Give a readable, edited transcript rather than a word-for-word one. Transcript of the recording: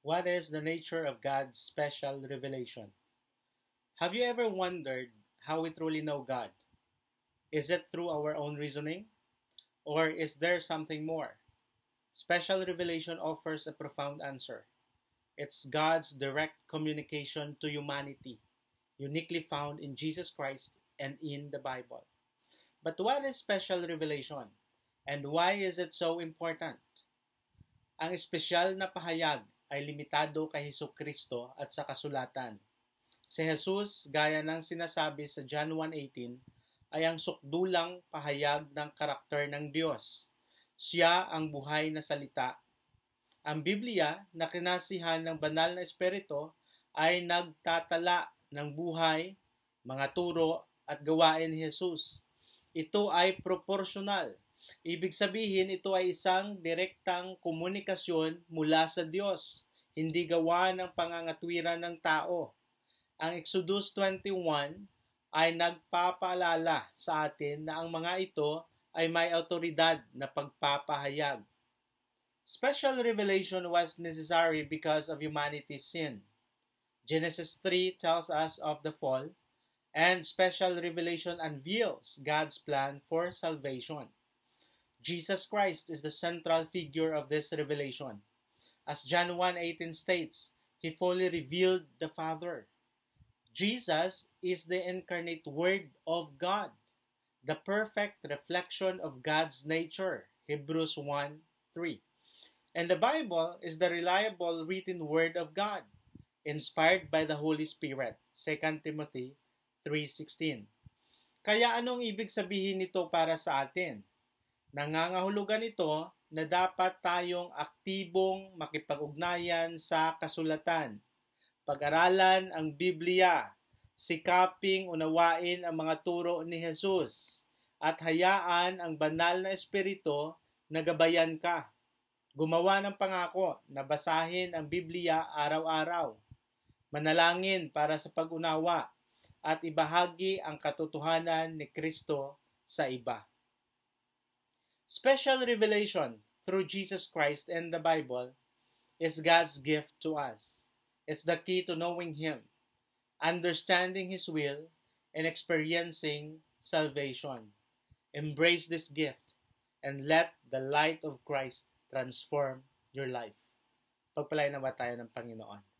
What is the nature of God's special revelation? Have you ever wondered how we truly know God? Is it through our own reasoning? Or is there something more? Special revelation offers a profound answer. It's God's direct communication to humanity, uniquely found in Jesus Christ and in the Bible. But what is special revelation? And why is it so important? Ang espesyal na pahayag ay limitado kay Hesukristo at sa kasulatan. Si Jesus, gaya ng sinasabi sa John 1:18, ay ang sukdulang pahayag ng karakter ng Diyos. Siya ang buhay na salita. Ang Biblia na kinasihan ng banal na espiritu ay nagtatala ng buhay, mga turo at gawain ni Jesus. Ito ay proporsyonal. Ibig sabihin, ito ay isang direktang komunikasyon mula sa Diyos, hindi gawa ng pangangatwiran ng tao. Ang Exodus 21 ay nagpapaalala sa atin na ang mga ito ay may autoridad na pagpapahayag. Special revelation was necessary because of humanity's sin. Genesis 3 tells us of the fall, and special revelation unveils God's plan for salvation. Jesus Christ is the central figure of this revelation. As John 1:18 states, He fully revealed the Father. Jesus is the incarnate Word of God, the perfect reflection of God's nature, Hebrews 1:3. And the Bible is the reliable written Word of God, inspired by the Holy Spirit, 2 Timothy 3:16. Kaya anong ibig sabihin nito para sa atin? Nangangahulugan ito na dapat tayong aktibong makipag-ugnayan sa kasulatan, pag-aralan ang Biblia, sikaping unawain ang mga turo ni Jesus, at hayaan ang banal na espiritu na gabayan ka. Gumawa ng pangako na basahin ang Biblia araw-araw, manalangin para sa pag-unawa, at ibahagi ang katotohanan ni Kristo sa iba. Special revelation through Jesus Christ and the Bible is God's gift to us. It's the key to knowing Him, understanding His will, and experiencing salvation. Embrace this gift and let the light of Christ transform your life. Pagpalain nawa tayo ng Panginoon.